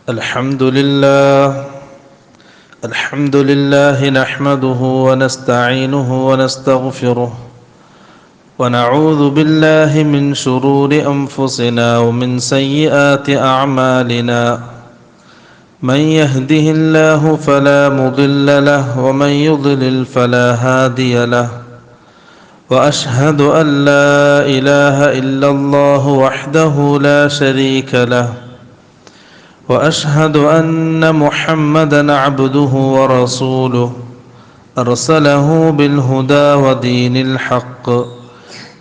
الحمد لله نحمده ونستعينه ونستغفره ونعوذ بالله من شرور أنفسنا ومن سيئات أعمالنا من يهده الله فلا مضل له ومن يضلل فلا هادي له وأشهد أن لا إله إلا الله وحده لا شريك له وأشهد أن محمدًا عبده ورسوله أرسله بالهدى ودين الحق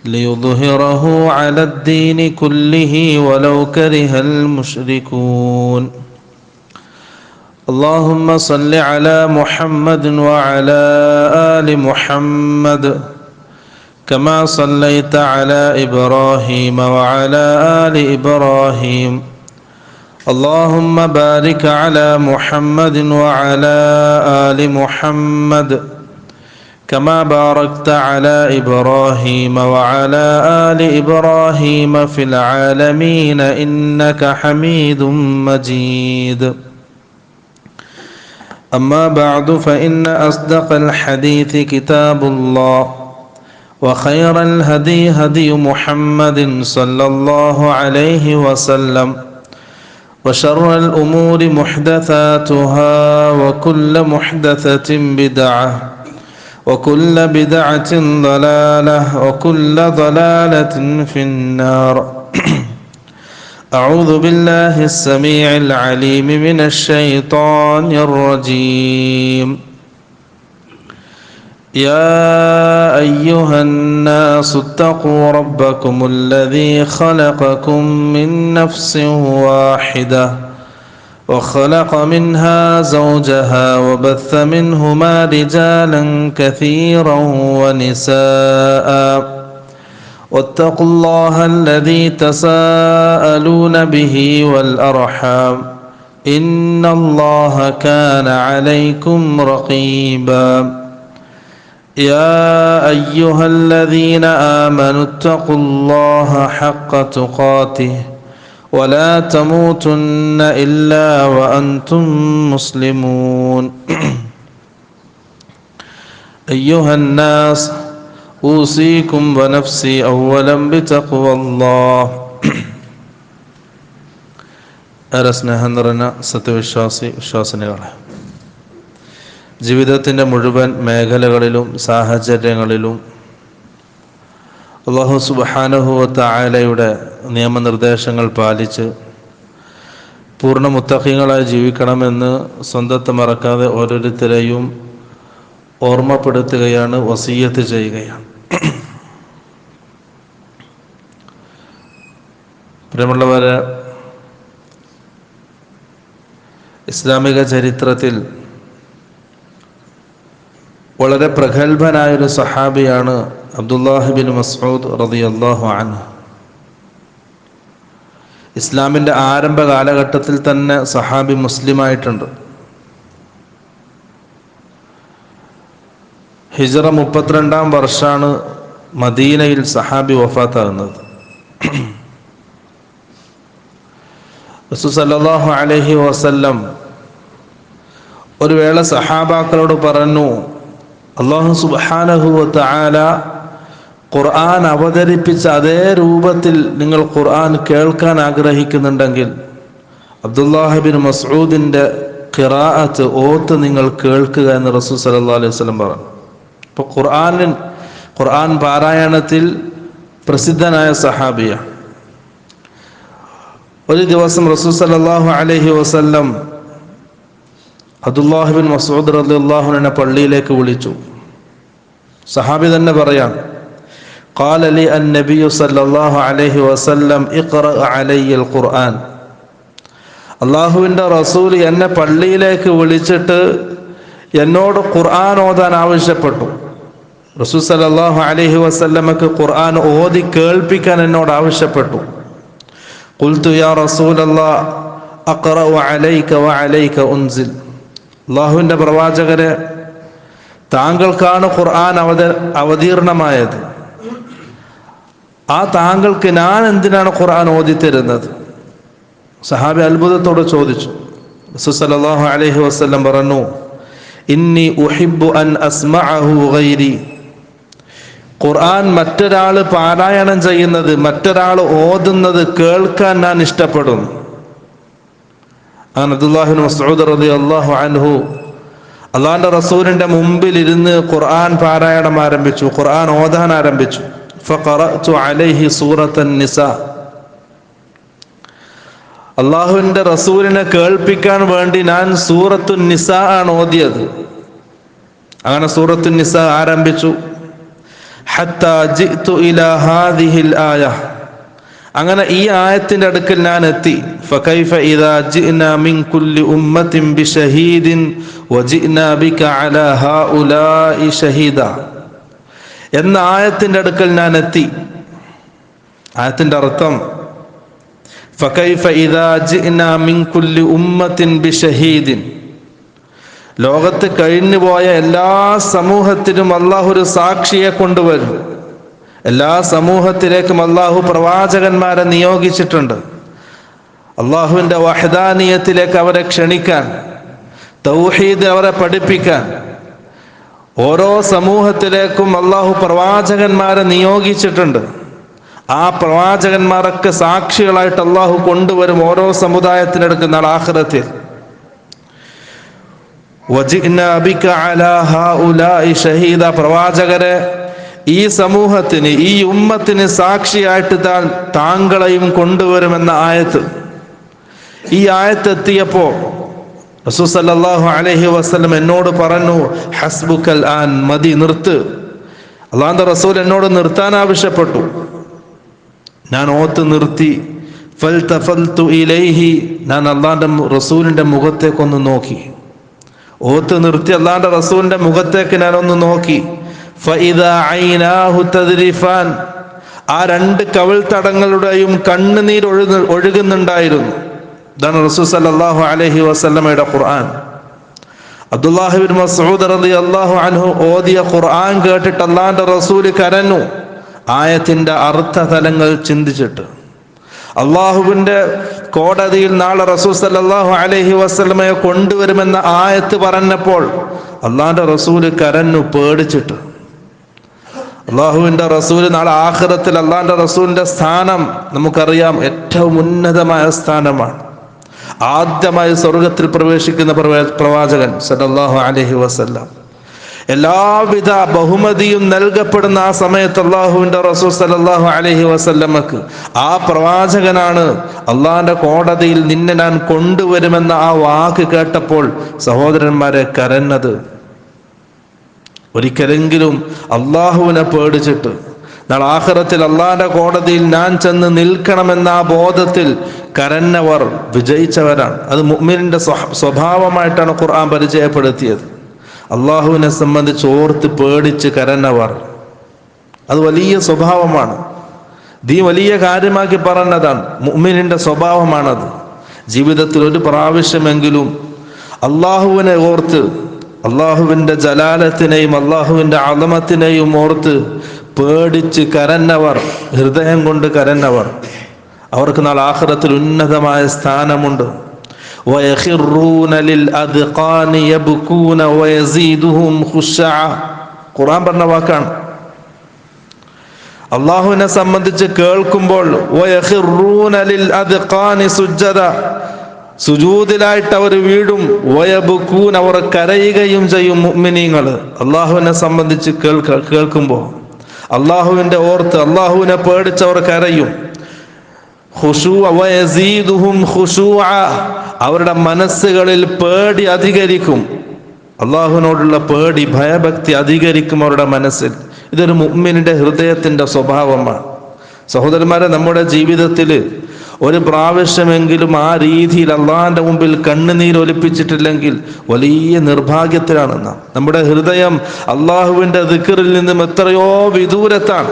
ليظهره على الدين كله ولو كره المشركون اللهم صل على محمد وعلى آل محمد كما صليت على إبراهيم وعلى آل إبراهيم اللهم بارك على محمد وعلى آل محمد كما باركت على إبراهيم وعلى آل إبراهيم في العالمين إنك حميد مجيد أما بعد فإن أصدق الحديث كتاب الله وخير الهدي هدي محمد صلى الله عليه وسلم وشر الأمور محدثاتها وكل محدثة بدعة وكل بدعة ضلالة وكل ضلالة في النار أعوذ بالله السميع العليم من الشيطان الرجيم يا أيها الناس اتقوا ربكم الذي خلقكم من نفس واحدة وخلق منها زوجها وبث منهما رجالا كثيرا ونساء واتقوا الله الذي تساءلون به والأرحام إن الله كان عليكم رقيبا يا أيها الذين آمنوا اتقوا الله حق تقاته ولا تموتن إلا وأنتم مسلمون أيها الناس أوصيكم ونفسي أولا بتقوى الله أرسنا هنرنا സത്യവിശ്വാസി വിശ്വാസിനികളെ, ജീവിതത്തിൻ്റെ മുഴുവൻ മേഖലകളിലും സാഹചര്യങ്ങളിലും അല്ലാഹു സുബ്ഹാനഹു വ തആലയുടെ നിയമനിർദ്ദേശങ്ങൾ പാലിച്ച് പൂർണ്ണ മുത്തഖീങ്ങളായി ജീവിക്കണമെന്ന് സ്വന്തത്തെ മറക്കാതെ ഓരോരുത്തരെയും ഓർമ്മപ്പെടുത്തുകയാണ്, വസിയ്യത്ത് ചെയ്യുകയാണ്. പ്രിയമുള്ളവരെ, ഇസ്ലാമിക ചരിത്രത്തിൽ വളരെ പ്രഗത്ഭനായൊരു സഹാബിയാണ് അബ്ദുല്ലാഹി ബിൻ മസ്ഊദ് റളിയല്ലാഹു അൻഹു. ഇസ്ലാമിൻ്റെ ആരംഭ കാലഘട്ടത്തിൽ തന്നെ സഹാബി മുസ്ലിമായിട്ടുണ്ട്. ഹിജ്റ 32-ാം വർഷമാണ് മദീനയിൽ സഹാബി വഫാത്താകുന്നത്. റസൂൽ സല്ലല്ലാഹു അലൈഹി വസല്ലം ഒരു വേള സഹാബാക്കളോട് പറഞ്ഞു, അല്ലാഹു സുബ്ഹാനഹു വ തആല ഖുർആൻ അവതരിപ്പിച്ച അതേ രൂപത്തിൽ നിങ്ങൾ ഖുർആൻ കേൾക്കാൻ ആഗ്രഹിക്കുന്നുണ്ടെങ്കിൽ അബ്ദുല്ലാഹി ബിൻ മസ്ഊദിൻ്റെ ഖിറാഅത്ത് ഓത്ത് നിങ്ങൾ കേൾക്കുക എന്ന് റസൂൽ സല്ലല്ലാഹു അലൈഹി വസല്ലം പറഞ്ഞു. അപ്പോൾ ഖുർആൻ പാരായണത്തിൽ പ്രസിദ്ധനായ സഹാബിയാണ്. ഒരു ദിവസം റസൂൽ സല്ലല്ലാഹു അലൈഹി വസല്ലം അബ്ദുല്ലാഹി ബിൻ മസ്ഊദ് റളിയല്ലാഹു അൻഹു പള്ളിയിലേക്ക് വിളിച്ചു. സഹാബി തന്നെ പറയാം, ഖാല ലി അൻ-നബി സല്ലല്ലാഹു അലൈഹി വസല്ലം ഇഖ്റ അലയ്യ ഖുർആൻ. അല്ലാഹുവിൻ്റെ റസൂൽ എന്നെ പള്ളിയിലേക്ക് വിളിച്ചിട്ട് എന്നോട് ഖുർആൻ ഓതാൻ ആവശ്യപ്പെട്ടു. റസൂൽ സല്ലല്ലാഹു അലൈഹി വസല്ലമക്ക് ഖുർആൻ ഓതി കേൾപ്പിക്കാൻ എന്നോട് ആവശ്യപ്പെട്ടു. ഖുൽതു യാ റസൂലല്ലാഹ് അഖ്റഉ അലൈക വഅലൈക ഉൻസിൽ. അല്ലാഹുവിൻ്റെ പ്രവാചകരെ, താങ്കൾക്കാണ് ഖുർആൻ അവതീർണമായത്, ആ താങ്കൾക്ക് ഞാൻ എന്തിനാണ് ഖുർആൻ ഓതിത്തരുന്നത്? സഹാബി അത്ഭുതത്തോടെ ചോദിച്ചു. റസൂൽ സല്ലല്ലാഹു അലൈഹി വസല്ലം പറഞ്ഞു, ഇന്നി ഉഹിബ്ബു അൻ അസ്മഅഹു ഗൈരി. ഖുർആൻ മറ്റൊരാൾ പാരായണം ചെയ്യുന്നത്, മറ്റൊരാൾ ഓതുന്നത് കേൾക്കാൻ ഞാൻ ഇഷ്ടപ്പെടുന്നു. അബ്ദുല്ലാഹി ഇബ്നു മസ്ഊദ് റളിയല്ലാഹു അൻഹു അള്ളാഹുവിന്റെ റസൂലിന്റെ മുമ്പിൽ ഇരുന്ന് ഖുർആൻ പാരായണം ആരംഭിച്ചു, ഖുർആൻ ഓതാൻ ആരംഭിച്ചു. ഫഖറഅതു അലൈഹി സൂറത്തുൻ നിസാ. അള്ളാഹുവിന്റെ റസൂലിനെ കേൾപ്പിക്കാൻ വേണ്ടി ഞാൻ സൂറത്തുൻ നിസാ ആണ് ഓതിയത്. അങ്ങനെ സൂറത്തുൻ നിസാ ആരംഭിച്ചു. ഹത്താ ജിഅ്തു ഇലാ ഹാദിഹിൽ ആയ. അങ്ങനെ ഈ ആയത്തിന്റെ അടുക്കൽ ഞാൻ എത്തി. ഫകൈഫ ഇദാ ജിഅ്നാ മിൻ കുല്ലി ഉമ്മത്തിൻ ബിശഹീദിൻ വജിഅ്നാ ബിക അലാ ഹൗലാഇ ഷഹീദ എന്ന ആയത്തിന്റെ അടുക്കൽ ഞാൻ എത്തി. ആയത്തിന്റെ അർത്ഥം ഫകൈഫ ഇദാ ജിഅ്നാ മിൻ കുല്ലി ഉമ്മത്തിൻ ബിശഹീദിൻ. ലോകത്ത് കഴിഞ്ഞു പോയ എല്ലാ സമൂഹത്തിനും അള്ളാഹു ഒരു സാക്ഷിയെ കൊണ്ടുവരും. എല്ലാ സമൂഹത്തിലേക്കും അള്ളാഹു പ്രവാചകന്മാരെ നിയോഗിച്ചിട്ടുണ്ട്. അള്ളാഹുവിന്റെ വഹദാനിയത്തിലേക്ക് അവരെ ക്ഷണിക്കാൻ, തൗഹീദ് അവരെ പഠിപ്പിക്കാൻ. ഓരോ സമൂഹത്തിലേക്കും അള്ളാഹു പ്രവാചകന്മാരെ നിയോഗിച്ചിട്ടുണ്ട്. ആ പ്രവാചകന്മാരൊക്കെ സാക്ഷികളായിട്ട് അള്ളാഹു കൊണ്ടുവരും ഓരോ സമുദായത്തിനടുക്ക് നാളെ ആഖിറത്തിൽ. വജിഅ്നാ ബിക അലാ ഹൗലാഇ ഷഹീദ. പ്രവാചകരെ, ഈ സമൂഹത്തിന്, ഈ ഉമ്മത്തിന് സാക്ഷിയായിട്ട് താങ്കളെയും കൊണ്ടുവരുമെന്ന ആയത്ത്. ഈ ആയത്ത് എത്തിയപ്പോ റസൂൽ സല്ലല്ലാഹു അലൈഹി വസല്ലം എന്നോട് പറഞ്ഞു, ഹസ്ബുക്കൽ ആൻ, മതി, നിർത്ത്. അള്ളാഹുവിന്റെ റസൂൽ എന്നോട് നിർത്താൻ ആവശ്യപ്പെട്ടു. ഞാൻ ഓത്ത് നിർത്തി. ഫൽതഫൽതു ഇലൈഹി. ഞാൻ അള്ളാഹിന്റെ റസൂലിന്റെ മുഖത്തേക്കൊന്ന് നോക്കി. ഓത്ത് നിർത്തി അള്ളാഹിന്റെ റസൂലിന്റെ മുഖത്തേക്ക് ഞാൻ ഒന്ന് നോക്കി. ഫഇദാ ഐനാഹു തദ്രിഫാൻ. ആ രണ്ട് കവിൾ തടങ്ങളുടെയും കണ്ണുനീർ ഒഴുകുന്നുണ്ടായിരുന്നു. ഇതാണ് റസൂൽ സല്ലല്ലാഹു അലൈഹി വസല്ലമയുടെ ഖുർആൻ. അബ്ദുല്ലാഹി ഇബ്നു മസ്ഊദ് റളിയല്ലാഹു അൻഹു ഓതിയ ഖുർആൻ കേട്ടിട്ട് അള്ളാഹിന്റെ റസൂൽ കരഞ്ഞു. ആയത്തിന്റെ അർത്ഥതലങ്ങൾ ചിന്തിച്ചിട്ട്. അള്ളാഹുവിന്റെ കോടതിയിൽ നാളെ റസൂൽ സല്ലല്ലാഹു അലൈഹി വസല്ലമയെ കൊണ്ടുവരുമെന്ന ആയത്ത് പറഞ്ഞപ്പോൾ അള്ളാഹിന്റെ റസൂല് കരഞ്ഞു, പേടിച്ചിട്ട്. അള്ളാഹുവിന്റെ റസൂല് നാളെ ആഖിറത്തിൽ, അള്ളാഹിന്റെ റസൂലിന്റെ സ്ഥാനം നമുക്കറിയാം, ഏറ്റവും ഉന്നതമായ സ്ഥാനമാണ്. ആദ്യമായി സ്വർഗത്തിൽ പ്രവേശിക്കുന്ന പ്രവാചകൻ സല്ലല്ലാഹു അലൈഹി വസല്ലം. എല്ലാവിധ ബഹുമതിയും നൽകപ്പെടുന്ന ആ സമയത്ത് അള്ളാഹുവിന്റെ റസൂൽ സല്ലല്ലാഹു അലൈഹി വസല്ലമക്ക് ആ പ്രവാചകനാണ് അള്ളാഹിന്റെ കോടതിയിൽ നിന്നെ ഞാൻ കൊണ്ടുവരുമെന്ന ആ വാക്ക് കേട്ടപ്പോൾ സഹോദരന്മാരെ കരഞ്ഞത്. ഒരിക്കലെങ്കിലും അള്ളാഹുവിനെ പേടിച്ചിട്ട് നാളെ ആഖിറത്തിൽ അള്ളാഹിന്റെ കോടതിയിൽ ഞാൻ ചെന്ന് നിൽക്കണമെന്ന ആ ബോധത്തിൽ കരഞ്ഞവർ വിജയിച്ചവരാണ്. അത് മുഅ്മിനിന്റെ സ്വഭാവമായിട്ടാണ് ഖുർആൻ പരിചയപ്പെടുത്തിയത്. അള്ളാഹുവിനെ സംബന്ധിച്ച് ഓർത്ത് പേടിച്ച് കരഞ്ഞവർ, അത് വലിയ സ്വഭാവമാണ്. വലിയ കാര്യമാക്കി പറഞ്ഞതാണ്. മുഅ്മിനിന്റെ സ്വഭാവമാണത്. ജീവിതത്തിൽ ഒരു പ്രാവശ്യമെങ്കിലും അള്ളാഹുവിനെ ഓർത്ത്, അള്ളാഹുവിന്റെ ജലാലത്തിനെയും അള്ളാഹുവിന്റെ അളമത്തിനെയും ഓർത്ത് പേടിച്ച് കരഞ്ഞവർ, ഹൃദയം കൊണ്ട് കരഞ്ഞവർ, അവർക്ക് നാളെ ആഖിറത്തിൽ ഉന്നതമായ സ്ഥാനമുണ്ട്. ഖുർആൻ പറഞ്ഞ വാക്കാണ്. അള്ളാഹുവിനെ സംബന്ധിച്ച് കേൾക്കുമ്പോൾ സുജൂദിലായിട്ട് അവർ വീഴും. വയബുക്കൂൻ, അവർ കരയുകയും ചെയ്യും. മുഅ്മിനീങ്ങൾ അള്ളാഹുവിനെ സംബന്ധിച്ച് കേൾക്കുമ്പോൾ, അള്ളാഹുവിന്റെ ഓർത്ത്, അള്ളാഹുവിനെ പേടിച്ചവർ കരയും. അവരുടെ മനസ്സുകളിൽ പേടി അധികരിക്കും. അള്ളാഹുവിനോടുള്ള പേടി, ഭയഭക്തി അധികരിക്കും അവരുടെ മനസ്സിൽ. ഇതൊരു മുഅ്മിനിന്റെ ഹൃദയത്തിന്റെ സ്വഭാവമാണ്. സഹോദരന്മാരെ, നമ്മുടെ ജീവിതത്തിൽ ഒരു പ്രാവശ്യമെങ്കിലും ആ രീതിയിൽ അള്ളാഹിന്റെ മുമ്പിൽ കണ്ണുനീരൊലിപ്പിച്ചിട്ടില്ലെങ്കിൽ വലിയ നിർഭാഗ്യത്തിലാണ് നാം. നമ്മുടെ ഹൃദയം അള്ളാഹുവിന്റെ ദിക്റിൽ നിന്നും എത്രയോ വിദൂരത്താണ്.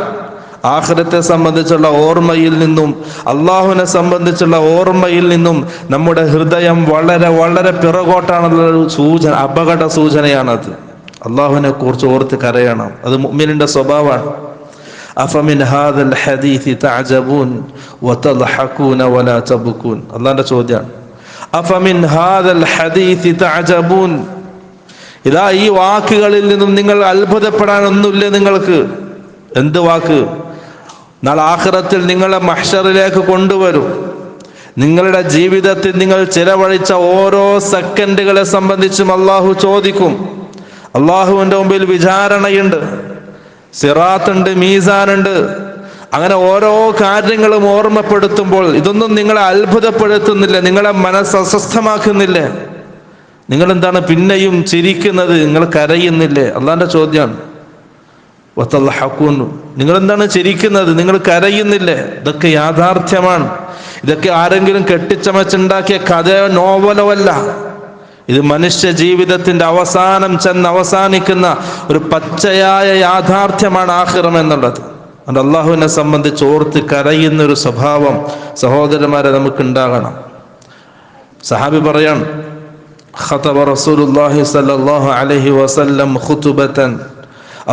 ആഖിറത്തെ സംബന്ധിച്ചുള്ള ഓർമ്മയിൽ നിന്നും, അള്ളാഹുവിനെ സംബന്ധിച്ചുള്ള ഓർമ്മയിൽ നിന്നും നമ്മുടെ ഹൃദയം വളരെ വളരെ പിറകോട്ടാണുള്ള സൂചന, അപകട സൂചനയാണത്. അള്ളാഹുവിനെ കുറിച്ച് ഓർത്ത് കരയണം. അത് മുഅ്മിനിന്റെ സ്വഭാവമാണ്. അഫമിൻ ഹാദൽ ഹദീഥി തഅജബൂൻ വതദ്ഹഖൂന വലാ തബ്കൂൻ. അല്ലാഹുവിന്റെ ചോദ്യമാണ്. അഫമിൻ ഹാദൽ ഹദീസി തഅജബൂൻ. ഇതാ ഈ വാക്കുകളിൽ നിന്നും നിങ്ങൾ അത്ഭുതപ്പെടാനൊന്നുമില്ല നിങ്ങൾക്ക്. എന്ത് വാക്ക്? നാളെ ആഖിറത്തിൽ നിങ്ങളെ മഹ്ശറിലേക്ക് കൊണ്ടുവരും. നിങ്ങളുടെ ജീവിതത്തിൽ നിങ്ങൾ ചിലവഴിച്ച ഓരോ സെക്കൻഡുകളെ സംബന്ധിച്ചും അള്ളാഹു ചോദിക്കും. അള്ളാഹുവിൻ്റെ മുമ്പിൽ വിചാരണയുണ്ട്, സിറാത്തുണ്ട്, മീസാനുണ്ട്. അങ്ങനെ ഓരോ കാര്യങ്ങളും ഓർമ്മപ്പെടുത്തുമ്പോൾ ഇതൊന്നും നിങ്ങളെ അത്ഭുതപ്പെടുത്തുന്നില്ല, നിങ്ങളെ മനസ്സ് അസ്വസ്ഥമാക്കുന്നില്ലേ? നിങ്ങൾ എന്താണ് പിന്നെയും ചിരിക്കുന്നത്? നിങ്ങൾ കരയുന്നില്ലേ? അള്ളാന്റെ ചോദ്യമാണ്. നിങ്ങൾ എന്താണ് ചിരിക്കുന്നത്? നിങ്ങൾ കരയുന്നില്ലേ? ഇതൊക്കെ യാഥാർത്ഥ്യമാണ്. ഇതൊക്കെ ആരെങ്കിലും കെട്ടിച്ചമച്ചുണ്ടാക്കിയ കഥയോ നോവലോ അല്ല. ഇത് മനുഷ്യ ജീവിതത്തിന്റെ അവസാനം ചെന്ന് അവസാനിക്കുന്ന ഒരു പച്ചയായ യാഥാർത്ഥ്യമാണ് ആഖിറം എന്നുള്ളത്. അതുകൊണ്ട് അള്ളാഹുവിനെ സംബന്ധിച്ച് ഓർത്ത് കരയുന്ന ഒരു സ്വഭാവം സഹോദരന്മാരെ നമുക്ക് ഉണ്ടാകണം. സഹാബി പറയാൻ, ഖതബ റസൂലുള്ളാഹി സ്വല്ലല്ലാഹു അലൈഹി വസല്ലം ഖുതുബതൻ,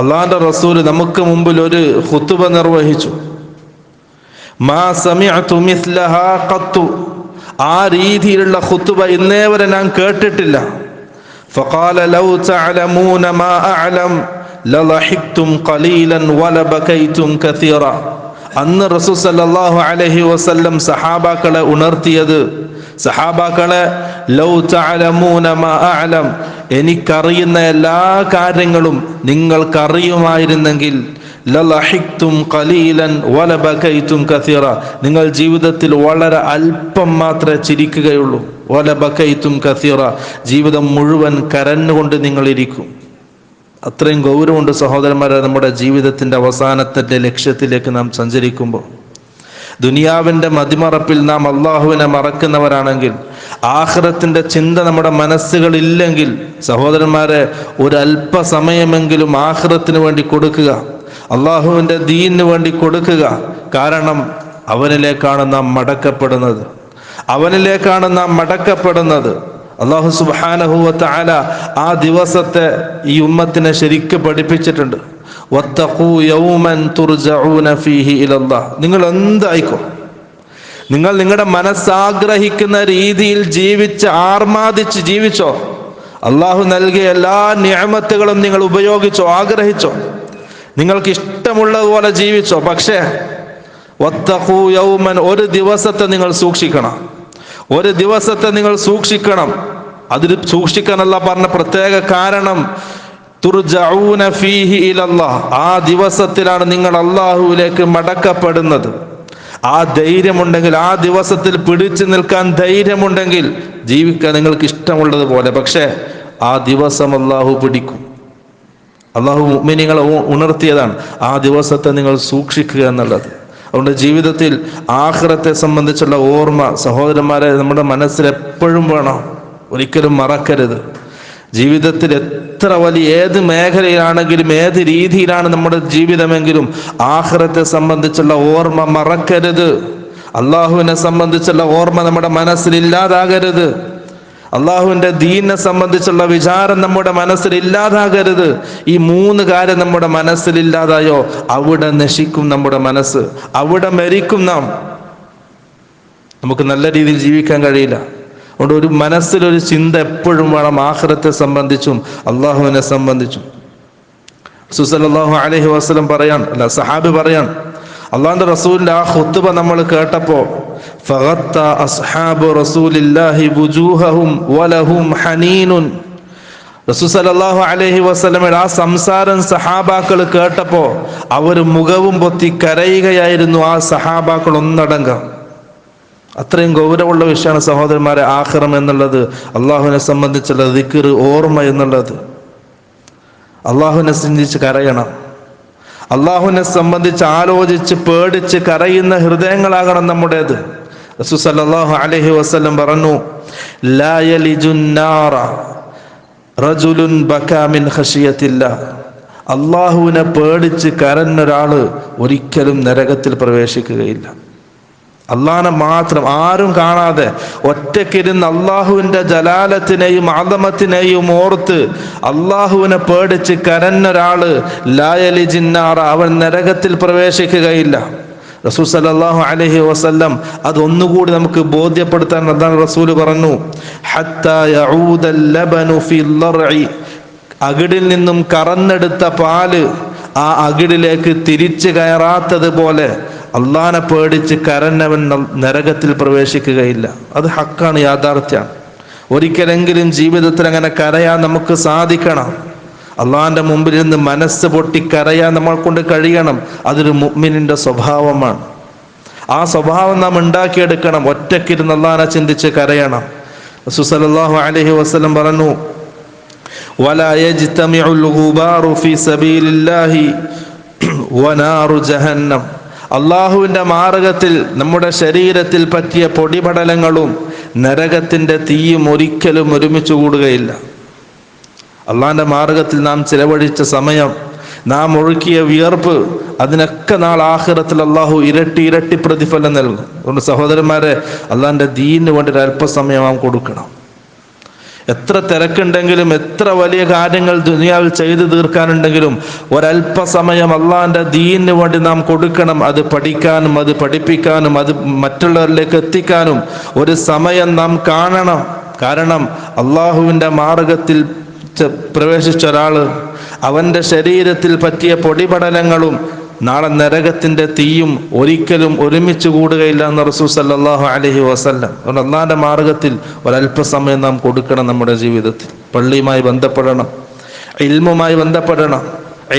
അള്ളാഹുവിന്റെ റസൂൽ നമുക്ക് മുമ്പിൽ ഒരു ഖുതുബ നിർവഹിച്ചു. മാ സമിഅതു മിസ്ലഹാ ഖത്തു, ആ രീതിയിലുള്ള ഖുതുബ ഇന്നേ വരെ ഞാൻ കേട്ടിട്ടില്ല. ഫഖാല ലൗ തഅലമൂന മാ അഅലം ലളഹിഖ്തും ഖലീലൻ വലബകൈതും കസീറ. അന്ന് റസൂൽ സല്ലല്ലാഹു അലൈഹി വസല്ലം സഹാബാക്കളെ ഉണർത്തിയത്, സഹാബാക്കളെ, ലൗ തഅലമൂന മാ അഅലം, എനിക്കറിയുന്ന എല്ലാ കാര്യങ്ങളും നിങ്ങൾക്കറിയുമായിരുന്നെങ്കിൽ, ലളഹിഖ്തും ഖലീലൻ വലബകൈതും കസീറ, നിങ്ങൾ ജീവിതത്തിൽ വളരെ അല്പം മാത്രമേ ചിരിക്കുകയുള്ളൂ. വലബകൈതും കസീറ, ജീവിതം മുഴുവൻ കരഞ്ഞുകൊണ്ട് നിങ്ങളിരിക്കും. അത്രയും ഗൗരവമുണ്ട് സഹോദരന്മാരെ നമ്മുടെ ജീവിതത്തിന്റെ അവസാനത്തിന്റെ ലക്ഷ്യത്തിലേക്ക് നാം സഞ്ചരിക്കുമ്പോൾ. ദുനിയാവിന്റെ മതിമറപ്പിൽ നാം അള്ളാഹുവിനെ മറക്കുന്നവരാണെങ്കിൽ, ആഖിറത്തിന്റെ ചിന്ത നമ്മുടെ മനസ്സുകളില്ലെങ്കിൽ, സഹോദരന്മാരെ, ഒരു അല്പസമയമെങ്കിലും ആഖിറത്തിന് വേണ്ടി കൊടുക്കുക, അള്ളാഹുവിന്റെ ദീനിന് വേണ്ടി കൊടുക്കുക. കാരണം അവനിലേക്കാണ് നാം മടക്കപ്പെടുന്നത്, അവനിലേക്കാണ് നാം മടക്കപ്പെടുന്നത്. അള്ളാഹു സുബ്ഹാനഹു വ തആല ആ ദിവസത്തെ ഈ ഉമ്മത്തിനെ ശരിക്ക് പഠിപ്പിച്ചിട്ടുണ്ട്. വത്തഖൂ യൗമൻ തുർജഊന ഫീഹി ഇലല്ലാഹ്. നിങ്ങൾ എന്തായിക്കോ, നിങ്ങൾ നിങ്ങളുടെ മനസ്സാഗ്രഹിക്കുന്ന രീതിയിൽ ജീവിച്ച് ആർമാദിച്ച് ജീവിച്ചോ, അള്ളാഹു നൽകിയ എല്ലാ നിഅമത്തുകളും നിങ്ങൾ ഉപയോഗിച്ചോ, ആഗ്രഹിച്ചോ, നിങ്ങൾക്ക് ഇഷ്ടമുള്ളതുപോലെ ജീവിച്ചോ. പക്ഷേ വത്തഖൂ യൗമൻ, ഒരു ദിവസത്തെ നിങ്ങൾ സൂക്ഷിക്കണം, ഒരു ദിവസത്തെ നിങ്ങൾ സൂക്ഷിക്കണം. അതിൽ സൂക്ഷിക്കാനല്ല പറഞ്ഞ പ്രത്യേക കാരണം, തുർജഊന ഫീഹി ഇലല്ലാഹ്, ആ ദിവസത്തിലാണ് നിങ്ങൾ അള്ളാഹുവിലേക്ക് മടക്കപ്പെടുന്നത്. ആ ധൈര്യമുണ്ടെങ്കിൽ, ആ ദിവസത്തിൽ പിടിച്ചു നിൽക്കാൻ ധൈര്യമുണ്ടെങ്കിൽ ജീവിക്കാൻ നിങ്ങൾക്ക് ഇഷ്ടമുള്ളതുപോലെ. പക്ഷേ ആ ദിവസം അള്ളാഹു പിടിക്കും. അള്ളാഹു മുഅ്മിനീങ്ങളെ ഉണർത്തിയതാണ് ആ ദിവസത്തെ നിങ്ങൾ സൂക്ഷിക്കുക എന്നുള്ളത്. അതുകൊണ്ട് ജീവിതത്തിൽ ആഖിറത്തെ സംബന്ധിച്ചുള്ള ഓർമ്മ സഹോദരന്മാരെ നമ്മുടെ മനസ്സിൽ എപ്പോഴും വേണം, ഒരിക്കലും മറക്കരുത്. ജീവിതത്തിൽ എത്ര വലിയ ഏത് മേഖലയിലാണെങ്കിലും, ഏത് രീതിയിലാണ് നമ്മുടെ ജീവിതമെങ്കിലും, ആഖിറത്തെ സംബന്ധിച്ചുള്ള ഓർമ്മ മറക്കരുത്. അള്ളാഹുവിനെ സംബന്ധിച്ചുള്ള ഓർമ്മ നമ്മുടെ മനസ്സിൽ ഇല്ലാതാകരുത്. അള്ളാഹുവിന്റെ ദീനിനെ സംബന്ധിച്ചുള്ള വിചാരം നമ്മുടെ മനസ്സിൽ ഇല്ലാതാകരുത്. ഈ മൂന്ന് കാര്യം നമ്മുടെ മനസ്സിലില്ലാതായോ അവിടെ നശിക്കും നമ്മുടെ മനസ്സ്, അവിടെ മരിക്കും നാം. നമുക്ക് നല്ല രീതിയിൽ ജീവിക്കാൻ കഴിയില്ല. അതുകൊണ്ട് ഒരു മനസ്സിലൊരു ചിന്ത എപ്പോഴും വേണം, ആഖിറത്തെ സംബന്ധിച്ചും അള്ളാഹുവിനെ സംബന്ധിച്ചും. റസൂൽ സല്ലല്ലാഹു അലൈഹി വസല്ലം സഹാബി പറയാൻ, അള്ളാഹുവിന്റെ റസൂലിന്റെ ആ ഖുത്ബ നമ്മൾ കേട്ടപ്പോ, ഫഗത്ത അസ്ഹാബു റസൂലില്ലാഹി വുജൂഹഹും വലഹും ഹനീനുൻ. റസൂൽ സല്ലല്ലാഹു അലൈഹി വസല്ലമയുടെ ആ സംസാരം സഹാബാക്കൾ കേട്ടപ്പോ അവർ മുഖവും പൊത്തി കരയുകയായിരുന്നു. ആ സഹാബാക്കൾ ഒന്നടങ്കം. അത്രയും ഗൗരവമുള്ള വിഷയമാണ് സഹോദരന്മാരെ ആഖിറം എന്നുള്ളത്, അള്ളാഹുവിനെ സംബന്ധിച്ചുള്ള ദിക്ർ, ഓർമ്മ എന്നുള്ളത്. അള്ളാഹുവിനെ ചിന്തിച്ച് കരയണം, അള്ളാഹുവിനെ സംബന്ധിച്ച് ആലോചിച്ച് പേടിച്ച് കരയുന്ന ഹൃദയങ്ങളാകണം നമ്മുടേത്. റസൂൽ സല്ലല്ലാഹു അലൈഹി വസല്ലം പറഞ്ഞു, ലാ യലിജുന്നാറ റജുലുൻ ബകാ മിൻ ഖശിയത്തില്ലാഹ്. അള്ളാഹുവിനെ പേടിച്ച് കരഞ്ഞൊരാള് ഒരിക്കലും നരകത്തിൽ പ്രവേശിക്കുകയില്ല. അള്ളാഹിനെ മാത്രം ആരും കാണാതെ ഒറ്റയ്ക്കിരുന്ന് അള്ളാഹുവിന്റെ ജലാലത്തിനെയും അദമത്തിനെയും ഓർത്ത് അള്ളാഹുവിനെ പേടിച്ച് കരഞ്ഞൊരാള് ലാ യലിജിന്നാറ, അവൻ നരകത്തിൽ പ്രവേശിക്കുകയില്ല. റസൂൽ സല്ലല്ലാഹു അലൈഹി വസല്ലം അതൊന്നുകൂടി നമുക്ക് ബോധ്യപ്പെടുത്താൻ അതാണ് റസൂൽ പറഞ്ഞു, ഹത്താ യഊദൽ ലബനു ഫിൽ ലർഇ, അകിടിൽ നിന്നും കറന്നെടുത്ത പാല് ആ അകിടിലേക്ക് തിരിച്ചു കയറാത്തത് പോലെ അള്ളാനെ പേടിച്ച് കരഞ്ഞവൻ നരകത്തിൽ പ്രവേശിക്കുകയില്ല. അത് ഹക്കാണ്, യാഥാർത്ഥ്യമാണ്. ഒരിക്കലെങ്കിലും ജീവിതത്തിൽ അങ്ങനെ കരയാൻ നമുക്ക് സാധിക്കണം. അള്ളാഹിന്റെ മുമ്പിൽ നിന്ന് മനസ്സ് പൊട്ടി കരയാൻ നമ്മൾ കൊണ്ട് കഴിയണം. അതൊരു മുഅ്മിനിന്റെ സ്വഭാവമാണ്. ആ സ്വഭാവം നാം ഉണ്ടാക്കിയെടുക്കണം. ഒറ്റയ്ക്കിരുന്ന് അള്ളാഹിനെ ചിന്തിച്ച് കരയണം. റസൂൽ സല്ലല്ലാഹു അലൈഹി വസല്ലം പറഞ്ഞു, വലാ യജ്തമിഉൽ ഗുബാറു ഫീ സബീലില്ലാഹി വനാറു ജഹന്നം. അള്ളാഹുവിൻ്റെ മാർഗത്തിൽ നമ്മുടെ ശരീരത്തിൽ പറ്റിയ പൊടിപടലങ്ങളും നരകത്തിൻ്റെ തീയും ഒരിക്കലും ഒരുമിച്ച് കൂടുകയില്ല. അള്ളാഹിൻ്റെ മാർഗത്തിൽ നാം ചിലവഴിച്ച സമയം, നാം ഒഴുക്കിയ വിയർപ്പ്, അതിനൊക്കെ നാളെ ആഖിറത്തിൽ അള്ളാഹു ഇരട്ടി ഇരട്ടി പ്രതിഫലം നൽകും. അതുകൊണ്ട് സഹോദരന്മാരെ, അള്ളാഹിൻ്റെ ദീനിന് വേണ്ടി ഒരു അല്പസമയം നാം കൊടുക്കണം. എത്ര തിരക്കുണ്ടെങ്കിലും എത്ര വലിയ കാര്യങ്ങൾ ദുനിയാവിൽ ചെയ്തു തീർക്കാനുണ്ടെങ്കിലും ഒരല്പസമയം അള്ളാഹിൻ്റെ ദീനിന് വേണ്ടി നാം കൊടുക്കണം. അത് പഠിക്കാനും അത് പഠിപ്പിക്കാനും അത് മറ്റുള്ളവരിലേക്ക് എത്തിക്കാനും ഒരു സമയം നാം കാണണം. കാരണം അള്ളാഹുവിൻ്റെ മാർഗത്തിൽ പ്രവേശിച്ച ഒരാൾ, അവൻ്റെ ശരീരത്തിൽ പറ്റിയ പൊടിപടലങ്ങളും നാളെ നരകത്തിൻ്റെ തീയും ഒരിക്കലും ഒരുമിച്ച് കൂടുകയില്ല എന്ന് റസൂൽ സല്ലല്ലാഹു അലൈഹി വസല്ലം. അതുകൊണ്ട് അള്ളാഹിൻ്റെ മാർഗത്തിൽ ഒരല്പസമയം നാം കൊടുക്കണം. നമ്മുടെ ജീവിതത്തിൽ പള്ളിയുമായി ബന്ധപ്പെടണം, ഇൽമുമായി ബന്ധപ്പെടണം,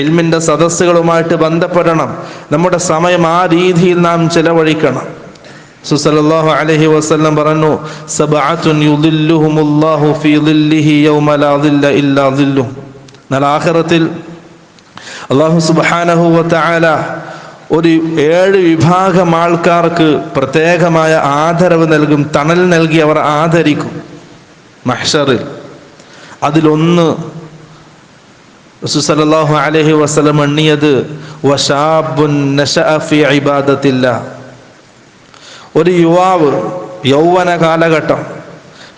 ഇൽമിൻ്റെ സദസ്സുകളുമായിട്ട് ബന്ധപ്പെടണം. നമ്മുടെ സമയം ആ രീതിയിൽ നാം ചിലവഴിക്കണം. റസൂൽ സല്ലല്ലാഹു അലൈഹി വസല്ലം പറഞ്ഞു, സബഅത്തുൻ യുദില്ലുഹുമുല്ലാഹു ഫീ ദില്ലിഹി യൗമ ലാ ദില്ല ഇല്ലാ ദില്ലുഹു. നാളെ ആഖിറത്തിൽ അല്ലാഹു സുബ്ഹാനഹു വ തആല ഒരു 7 വിഭാഗം ആൾക്കാർക്ക് പ്രത്യേകമായ ആദരവ് നൽകും, തണൽ നൽകി അവർ ആദരിക്കും മഹ്ശറിൽ. അതിലൊന്ന് റസൂൽ സല്ലല്ലാഹു അലൈഹി വസല്ലം എണ്ണിയത് വശാബുൻ നശഅ ഫീ ഇബാദത്തില്ലാ. ഒരു യുവാവ് യൗവന കാലഘട്ടം,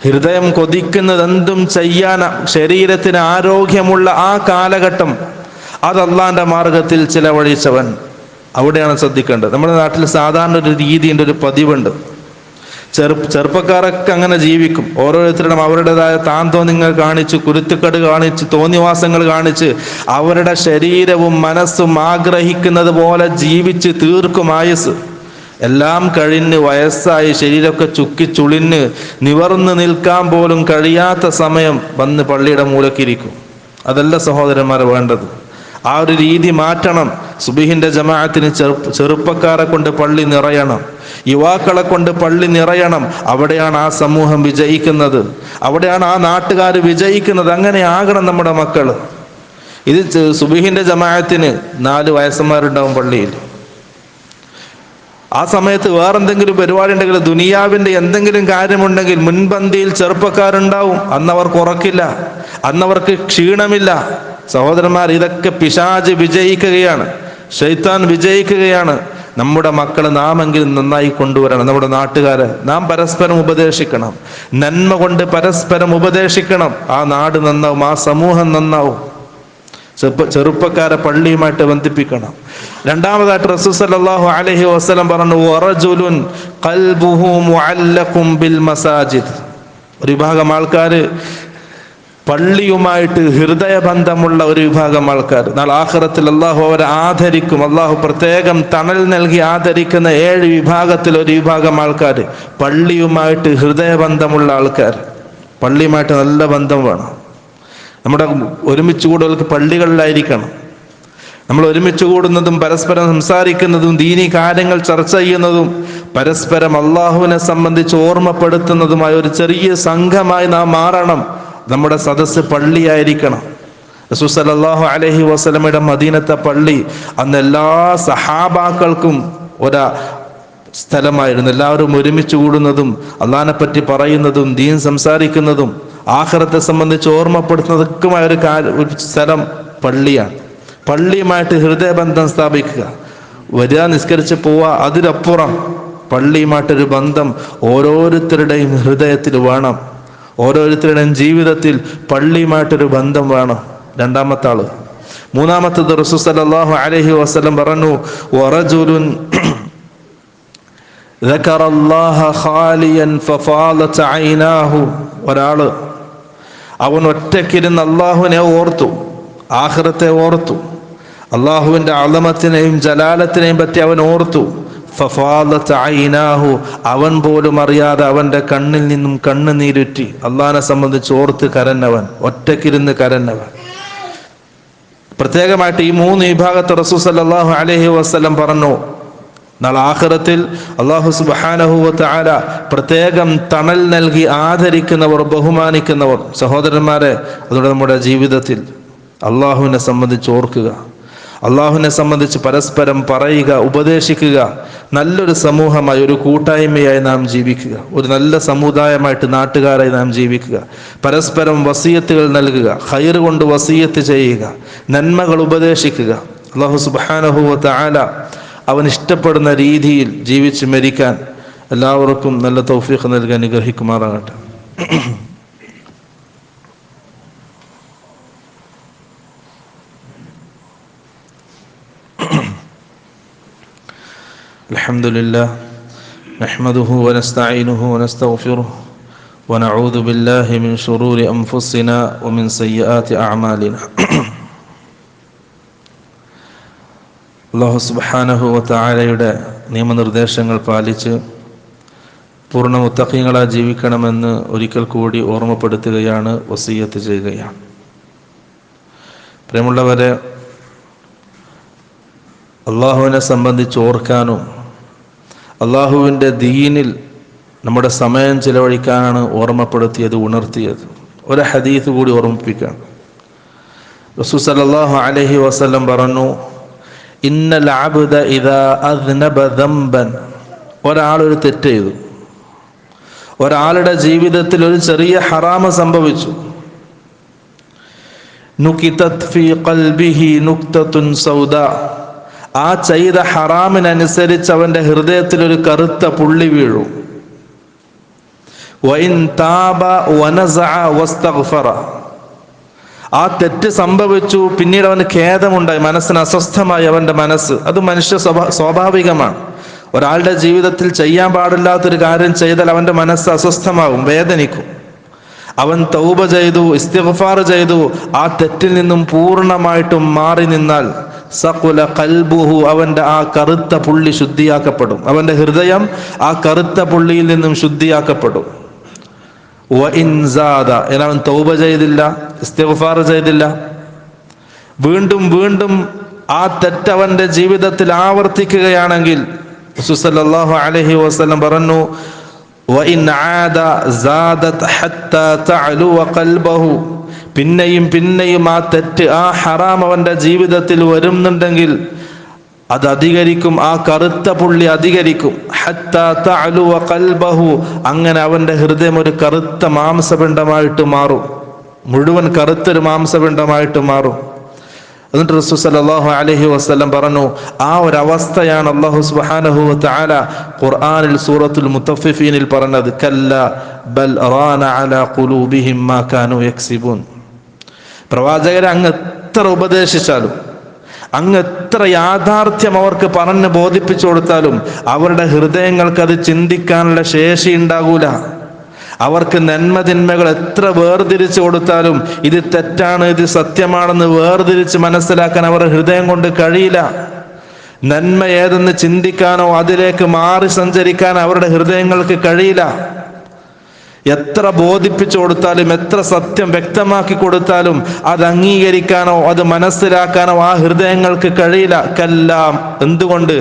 ഹൃദയം കൊതിക്കുന്നത് എന്തും ചെയ്യാൻ ശരീരത്തിന് ആരോഗ്യമുള്ള ആ കാലഘട്ടം, അത് അള്ളാഹിൻ്റെ മാർഗത്തിൽ ചിലവഴിച്ചവൻ. അവിടെയാണ് ശ്രദ്ധിക്കേണ്ടത്. നമ്മുടെ നാട്ടിൽ സാധാരണ ഒരു രീതിയുണ്ട്, ഒരു പതിവുണ്ട്. ചെറുപ്പക്കാരൊക്കെ അങ്ങനെ ജീവിക്കും. ഓരോരുത്തരും അവരുടേതായ താന്തോന്നിങ്ങൾ കാണിച്ച്, കുരുത്തുക്കട് കാണിച്ച്, തോന്നിവാസങ്ങൾ കാണിച്ച് അവരുടെ ശരീരവും മനസ്സും ആഗ്രഹിക്കുന്നത് പോലെ ജീവിച്ച് തീർക്കും ആയുസ്. എല്ലാം കഴിഞ്ഞ് വയസ്സായി ശരീരമൊക്കെ ചുക്കി ചുളിഞ്ഞ് നിവർന്ന് നിൽക്കാൻ പോലും കഴിയാത്ത സമയം വന്ന് പള്ളിയുടെ മൂലക്കിരിക്കും. അതല്ല സഹോദരന്മാരെ വേണ്ടത്. ആ ഒരു രീതി മാറ്റണം. സുബഹിന്റെ ജമാഅത്തിന് ചെറുപ്പക്കാരെ കൊണ്ട് പള്ളി നിറയണം, യുവാക്കളെ കൊണ്ട് പള്ളി നിറയണം. അവിടെയാണ് ആ സമൂഹം വിജയിക്കുന്നത്, അവിടെയാണ് ആ നാട്ടുകാർ വിജയിക്കുന്നത്. അങ്ങനെ ആകണം നമ്മുടെ മക്കൾ. ഇത് സുബഹിന്റെ ജമാഅത്തിന് 4 വയസ്സന്മാരുണ്ടാവും പള്ളിയിൽ. ആ സമയത്ത് വേറെന്തെങ്കിലും പരിപാടി ഉണ്ടെങ്കിൽ, ദുനിയാവിൻ്റെ എന്തെങ്കിലും കാര്യമുണ്ടെങ്കിൽ മുൻപന്തിയിൽ ചെറുപ്പക്കാരുണ്ടാവും. അന്നവർക്ക് ഉറക്കില്ല, അന്നവർക്ക് ക്ഷീണമില്ല. സഹോദരന്മാർ, ഇതൊക്കെ പിശാച് വിജയിക്കുകയാണ്, ശൈത്താൻ വിജയിക്കുകയാണ്. നമ്മുടെ മക്കളെ നാമെങ്കിലും നന്നായി കൊണ്ടുവരണം. നമ്മുടെ നാട്ടുകാരെ നാം പരസ്പരം ഉപദേശിക്കണം, നന്മ കൊണ്ട് പരസ്പരം ഉപദേശിക്കണം. ആ നാട് നന്നാവും, ആ സമൂഹം നന്നാവും. ചെറുപ്പക്കാരെ പള്ളിയുമായിട്ട് ബന്ധിപ്പിക്കണം. രണ്ടാമതായിട്ട് റസൂൽ സല്ലല്ലാഹു അലൈഹി വസല്ലം പറഞ്ഞു, വറജുലുൻ ഖൽബുഹു മുഅല്ലഖും ബിൽ മസാജിദ്. ഒരു വിഭാഗം ആൾക്കാർ പള്ളിയുമായിട്ട് ഹൃദയബന്ധമുള്ള ഒരു വിഭാഗം ആൾക്കാർ. നാളെ ആഖിറത്തിൽ അള്ളാഹു അവരെ ആദരിക്കും. അള്ളാഹു പ്രത്യേകം തണൽ നൽകി ആദരിക്കുന്ന 7 വിഭാഗത്തിൽ ഒരു വിഭാഗം ആൾക്കാർ പള്ളിയുമായിട്ട് ഹൃദയബന്ധമുള്ള ആൾക്കാർ. പള്ളിയുമായിട്ട് നല്ല ബന്ധം വേണം. നമ്മുടെ ഒരുമിച്ച് കൂടുതൽ പള്ളികളിലായിരിക്കണം. നമ്മൾ ഒരുമിച്ച് കൂടുന്നതും പരസ്പരം സംസാരിക്കുന്നതും ദീനി കാര്യങ്ങൾ ചർച്ച ചെയ്യുന്നതും പരസ്പരം അള്ളാഹുവിനെ സംബന്ധിച്ച് ഓർമ്മപ്പെടുത്തുന്നതുമായ ഒരു ചെറിയ സംഘമായി നാം മാറണം. നമ്മുടെ സദസ്സ് പള്ളിയായിരിക്കണം. റസൂൽ സല്ലല്ലാഹു അലൈഹി വസല്ലമയുടെ മദീനത്തെ പള്ളി അന്ന് എല്ലാ സഹാബാക്കൾക്കും ഒരു സ്ഥലമായിരുന്നു. എല്ലാവരും ഒരുമിച്ച് കൂടുന്നതും അള്ളാഹിനെ പറ്റി പറയുന്നതും ദീൻ സംസാരിക്കുന്നതും ആഖിറത്തെ സംബന്ധിച്ച് ഓർമ്മപ്പെടുത്തുന്നതൊക്കെമായ ഒരു സ്ഥലം പള്ളിയാണ്. പള്ളിയുമായിട്ട് ഹൃദയബന്ധം സ്ഥാപിക്കുക, വരിക, നിസ്കരിച്ച് പോവുക. അതിലപ്പുറം പള്ളിയുമായിട്ടൊരു ബന്ധം ഓരോരുത്തരുടെയും ഹൃദയത്തിൽ വേണം. ഓരോരുത്തരുടെയും ജീവിതത്തിൽ പള്ളിയുമായിട്ടൊരു ബന്ധം വേണം. രണ്ടാമത്തെ ആള്. മൂന്നാമത്തത് റസൂൽ സല്ലല്ലാഹു അലൈഹി വസല്ലം പറഞ്ഞു, വറജുലുൻ ദക്കറല്ലാഹ ഖാലിയൻ ഫഫാലത് ഐനാഹു. ഒരാള് അവൻ ഒറ്റയ്ക്കിരുന്ന് അള്ളാഹുവിനെ ഓർത്തു, ആഖിറത്തെ ഓർത്തു, അള്ളാഹുവിൻ്റെ അളമത്തിനെയും ജലാലത്തിനെയും പറ്റി അവൻ ഓർത്തു. ഫഫാലത് ഐനാഹു, അവൻ പോലും അറിയാതെ അവൻ്റെ കണ്ണിൽ നിന്നും കണ്ണുനീരുറ്റി. അള്ളാഹിനെ സംബന്ധിച്ച് ഓർത്ത് കരഞ്ഞവൻ, ഒറ്റയ്ക്കിരുന്ന് കരഞ്ഞവൻ. പ്രത്യേകമായിട്ട് ഈ 3 വിഭാഗത്തെ റസൂൽ സല്ലല്ലാഹു അലൈഹി വസല്ലം പറഞ്ഞു, നാളെ ആഖിറത്തിൽ അല്ലാഹു സുബ്ഹാനഹു വ തആല പ്രത്യേകം തണൽ നൽകി ആദരിക്കുന്നവർ, ബഹുമാനിക്കുന്നവർ. സഹോദരന്മാരെ, അതുകൊണ്ട് നമ്മുടെ ജീവിതത്തിൽ അള്ളാഹുവിനെ സംബന്ധിച്ച് ഓർക്കുക, അള്ളാഹുവിനെ സംബന്ധിച്ച് പരസ്പരം പറയുക, ഉപദേശിക്കുക. നല്ലൊരു സമൂഹമായി, ഒരു കൂട്ടായ്മയായി നാം ജീവിക്കുക, ഒരു നല്ല സമുദായമായിട്ട് നാട്ടുകാരായി നാം ജീവിക്കുക. പരസ്പരം വസിയത്തുകൾ നൽകുക, ഖൈർ കൊണ്ട് വസിയത്ത് ചെയ്യുക, നന്മകൾ ഉപദേശിക്കുക. അല്ലാഹു സുബ്ഹാനഹു വ തആല അവൻ ഇഷ്ടപ്പെടുന്ന രീതിയിൽ ജീവിച്ച് മരിക്കാൻ എല്ലാവർക്കും നല്ല തൗഫീഖ് നൽകി അനുഗ്രഹിക്കുമാറാകട്ടെ. അൽഹംദുലില്ലാഹ് നഹ്മദുഹു വനസ്തഈനുഹു വനസ്തഗ്ഫിറുഹു വനഊദു ബില്ലാഹി മിൻ ശുറൂരി അൻഫുസിനാ വമിൻ സയ്യിആതി അഅമാലിനാ. അല്ലാഹു സുബ്ഹാനഹു വ തആലയുടെ നിയമനിർദ്ദേശങ്ങൾ പാലിച്ച് പൂർണ്ണ മുത്തഖീങ്ങളായി ജീവിക്കണമെന്ന് ഒരിക്കൽ കൂടി ഓർമ്മപ്പെടുത്തുകയാണ്, വസിയത്ത് ചെയ്യുകയാണ്. പ്രിയമുള്ളവരെ, അള്ളാഹുവിനെ സംബന്ധിച്ച് ഓർക്കാനും അള്ളാഹുവിൻ്റെ ദീനിൽ നമ്മുടെ സമയം ചിലവഴിക്കാനാണ് ഓർമ്മപ്പെടുത്തിയത്, ഉണർത്തിയത്. ഒരു ഹദീസ് കൂടി ഓർമ്മിപ്പിക്കാം. റസൂൽ സല്ലല്ലാഹു അലൈഹി വസല്ലം പറഞ്ഞു, ഇന്നൽ അബ്ദ ഇദാ അദ്നബ ദംബൻ. ഒരാളൊരു തെറ്റ് ചെയ്തു, ഒരാളുടെ ജീവിതത്തിൽ ഒരു ചെറിയ ഹറാമ് സംഭവിച്ചു. നുകിതത് ഫീ ഖൽബിഹി നുക്തത്തുൻ സൗദാ. ആ ചെയ്ത ഹറാമിനനുസരിച്ച് അവന്റെ ഹൃദയത്തിൽ ഒരു കറുത്ത പുള്ളി വീഴും. വഇൻ താബ വനസഅ വസ്തഗ്ഫറ. ആ തെറ്റ് സംഭവിച്ചു, പിന്നീട് അവന് ഖേദമുണ്ടായി, മനസ്സിന് അസ്വസ്ഥമായി അവന്റെ മനസ്സ്. അത് മനുഷ്യ സ്വാഭാവികമാണ്. ഒരാളുടെ ജീവിതത്തിൽ ചെയ്യാൻ പാടില്ലാത്തൊരു കാര്യം ചെയ്താൽ അവന്റെ മനസ്സ് അസ്വസ്ഥമാകും, വേദനിക്കും. അവൻ തൗബ ചെയ്തു, ഇസ്തിഗ്ഫാർ ചെയ്തു, ആ തെറ്റിൽ നിന്നും പൂർണ്ണമായിട്ടും മാറി നിന്നാൽ സഖുല ഖൽബുഹു, അവന്റെ ആ കറുത്ത പുള്ളി ശുദ്ധിയാക്കപ്പെടും. അവന്റെ ഹൃദയം ആ കറുത്ത പുള്ളിയിൽ നിന്നും ശുദ്ധിയാക്കപ്പെടും. വഇൻ സാദ, അവൻ തൗബ ചെയ്തില്ല, ഇസ്തിഗ്ഫാർ ചെയ്തില്ല, വീണ്ടും വീണ്ടും ആ തെറ്റ് അവന്റെ ജീവിതത്തിൽ ആവർത്തിക്കുകയാണെങ്കിൽ റസൂൽ സല്ലല്ലാഹു അലൈഹി വസല്ലം പറഞ്ഞു, വഇൻ ആദ സാദത് ഹത്താ തഅലു ഖൽബഹു. പിന്നെയും പിന്നെയും ആ തെറ്റ്, ആ ഹറാം അവന്റെ ജീവിതത്തിൽ വരുന്നുണ്ടെങ്കിൽ അത് അധികരിക്കും, ആ കറുത്ത പുള്ളി അധികരിക്കും. ഹത്താ തഅലു ഖൽബഹു. അങ്ങനെ അവന്റെ ഹൃദയം ഒരു കറുത്ത മാംസപിണ്ഡമായിട്ട് മാറും, മുഴുവൻ കറുത്തൊരു മാംസപിണ്ഡമായിട്ട് മാറും. എന്നിട്ട് റസൂൽ സല്ലല്ലാഹു അലൈഹി വസല്ലം പറഞ്ഞു, ആ ഒരു അവസ്ഥയാണ് അല്ലാഹു സുബ്ഹാനഹു വ തആല ഖുർആനിൽ സൂറത്തുൽ മുത്തഫിഫീനിൽ പറഞ്ഞത്, കല്ലാ ബൽ റാന അലാ ഖുലൂബിഹിം മാ കാനൂ യക്സിബൂൻ. പ്രവാചകരെ അങ്ങ് എത്ര ഉപദേശിച്ചാലും, അങ്ങ് എത്ര യാഥാർത്ഥ്യം അവർക്ക് പറഞ്ഞ് ബോധിപ്പിച്ചു കൊടുത്താലും അവരുടെ ഹൃദയങ്ങൾക്ക് അത് ചിന്തിക്കാനുള്ള ശേഷി ഉണ്ടാകൂല. അവർക്ക് നന്മ തിന്മകൾ എത്ര വേർതിരിച്ചു കൊടുത്താലും ഇത് തെറ്റാണ്, ഇത് സത്യമാണെന്ന് വേർതിരിച്ച് മനസ്സിലാക്കാൻ അവരുടെ ഹൃദയം കൊണ്ട് കഴിയില്ല. നന്മ ഏതെന്ന് ചിന്തിക്കാനോ അതിലേക്ക് മാറി സഞ്ചരിക്കാനോ അവരുടെ ഹൃദയങ്ങൾക്ക് കഴിയില്ല. എത്ര ബോധിപ്പിച്ചു കൊടുത്താലും, എത്ര സത്യം വ്യക്തമാക്കി കൊടുത്താലും അത് അംഗീകരിക്കാനോ അത് മനസ്സിലാക്കാനോ ആ ഹൃദയങ്ങൾക്ക് കഴിയില്ല. കല്ലാം. എന്തുകൊണ്ട്?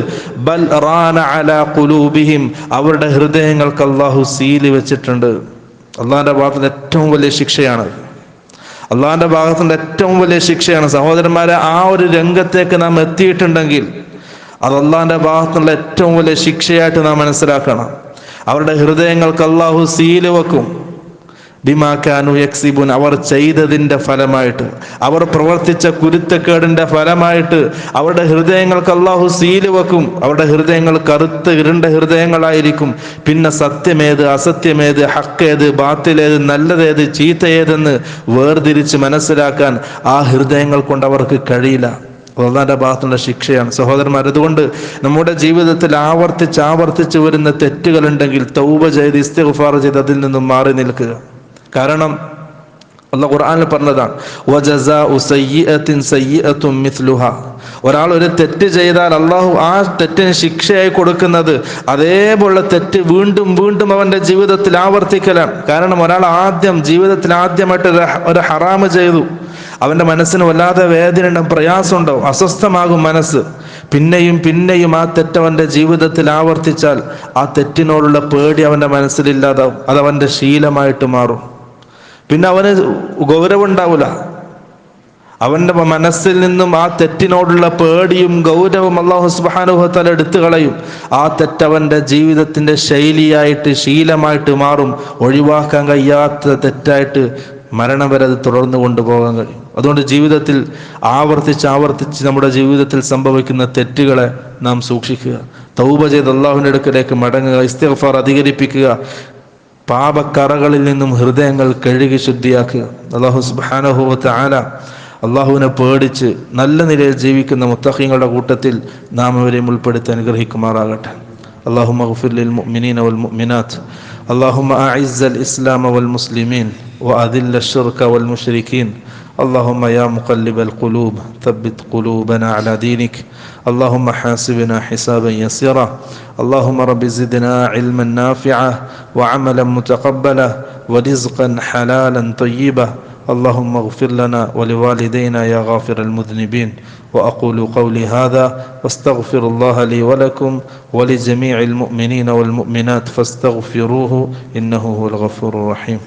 ബൽ റാന അലാ ഖുലൂബിഹിം. അവരുടെ ഹൃദയങ്ങൾക്ക് അല്ലാഹു സീല് വെച്ചിട്ടുണ്ട്. അള്ളാഹിന്റെ ഭാഗത്തുനിന്ന് ഏറ്റവും വലിയ ശിക്ഷയാണ്. അള്ളാഹിന്റെ ഭാഗത്തുനിന്ന് ഏറ്റവും വലിയ ശിക്ഷയാണ്. സഹോദരന്മാരെ, ആ ഒരു രംഗത്തേക്ക് നാം എത്തിയിട്ടുണ്ടെങ്കിൽ അത് അള്ളാഹിന്റെ ഭാഗത്തുനിന്നുള്ള ഏറ്റവും വലിയ ശിക്ഷയായിട്ട് നാം മനസ്സിലാക്കണം. അവരുടെ ഹൃദയങ്ങൾക്ക് അല്ലാഹു സീല് വെക്കും. ബിമാ കാനൂ യക്സിബൂൻ. അവർ ചെയ്തതിൻ്റെ ഫലമായിട്ട്, അവർ പ്രവർത്തിച്ച കുരുത്തക്കേടിൻ്റെ ഫലമായിട്ട് അവരുടെ ഹൃദയങ്ങൾക്ക് അല്ലാഹു സീല് വെക്കും. അവരുടെ ഹൃദയങ്ങൾ കറുത്ത് ഇരുണ്ട ഹൃദയങ്ങളായിരിക്കും. പിന്നെ സത്യമേത്, അസത്യമേത്, ഹക്കേത്, ബാത്തിലേത്, നല്ലതേത്, ചീത്തയേതെന്ന് വേർതിരിച്ച് മനസ്സിലാക്കാൻ ആ ഹൃദയങ്ങൾ കൊണ്ട് അവർക്ക് കഴിയില്ല. അള്ളാന്റെ ഭാഗത്തുള്ള ശിക്ഷയാണ്. സഹോദരന്മാർ, അതുകൊണ്ട് നമ്മുടെ ജീവിതത്തിൽ ആവർത്തിച്ച് വരുന്ന തെറ്റുകളുണ്ടെങ്കിൽ തൗബ ചെയ്ത് ഇസ്തിഗ്ഫാർ ചെയ്ത് അതിൽ നിന്നും മാറി നിൽക്കുക. കാരണം അള്ളാഹ് ഖുർആനിൽ പറഞ്ഞതാണ്, വജസാഉ സയ്യിഅത്തിൻ സയ്യിഅത്തുൻ മിസ്ലുഹാ. ഒരാൾ ഒരു തെറ്റ് ചെയ്താൽ അള്ളാഹു ആ തെറ്റിന് ശിക്ഷയായി കൊടുക്കുന്നത് അതേപോലെ തെറ്റ് വീണ്ടും വീണ്ടും അവന്റെ ജീവിതത്തിൽ ആവർത്തിക്കലാണ്. കാരണം ഒരാൾ ജീവിതത്തിൽ ആദ്യമായിട്ട് ഒരു ഹറാമ് ചെയ്തു, അവന്റെ മനസ്സിന് വല്ലാതെ വേദന ഉണ്ടാവും, പ്രയാസം ഉണ്ടാവും, അസ്വസ്ഥമാകും മനസ്സ്. പിന്നെയും ആ തെറ്റ് അവന്റെ ജീവിതത്തിൽ ആവർത്തിച്ചാൽ ആ തെറ്റിനോടുള്ള പേടി അവന്റെ മനസ്സിലില്ലാതാവും. അത് അവന്റെ ശീലമായിട്ട് മാറും. പിന്നെ അവന് ഗൗരവം ഉണ്ടാവില്ല. അവന്റെ മനസ്സിൽ നിന്നും ആ തെറ്റിനോടുള്ള പേടിയും ഗൗരവം അല്ലാഹു സുബ്ഹാനഹു വ തആല എടുത്തു കളയും. ആ തെറ്റ് അവന്റെ ജീവിതത്തിന്റെ ശൈലിയായിട്ട് ശീലമായിട്ട് മാറും. ഒഴിവാക്കാൻ കഴിയാത്ത തെറ്റായിട്ട് മരണം വരെ അത് തുടർന്നു കൊണ്ടുപോകാൻ കഴിയും. അതുകൊണ്ട് ജീവിതത്തിൽ ആവർത്തിച്ച് നമ്മുടെ ജീവിതത്തിൽ സംഭവിക്കുന്ന തെറ്റുകളെ നാം സൂക്ഷിക്കുക. തൗബ ചെയ്ത് അള്ളാഹുവിന്റെ അടുക്കലേക്ക് മടങ്ങുക, ഇസ്തിഗ്ഫാർ അധികരിപ്പിക്കുക, പാപക്കറകളിൽ നിന്നും ഹൃദയങ്ങൾ കഴുകി ശുദ്ധിയാക്കുക. അല്ലാഹു സുബ്ഹാനഹു വ തആല അള്ളാഹുവിനെ പേടിച്ച് നല്ല നിലയിൽ ജീവിക്കുന്ന മുത്തഖീങ്ങളുടെ കൂട്ടത്തിൽ നാം അവരെയും ഉൾപ്പെടുത്തി അനുഗ്രഹിക്കുമാറാകട്ടെ. اللهم اغفر للمؤمنين والمؤمنات. اللهم أعز الإسلام والمسلمين وأذل الشرك والمشركين. اللهم يا مقلب القلوب ثبت قلوبنا على دينك. اللهم حاسبنا حسابا يسيرا. اللهم رب زدنا علما نافعا وعملا متقبلا ورزقا حلالا طيبا. اللهم اغفر لنا ولوالدينا يا غافر المذنبين. وأقول قولي هذا واستغفر الله لي ولكم ولجميع المؤمنين والمؤمنات فاستغفروه إنه هو الغفور الرحيم.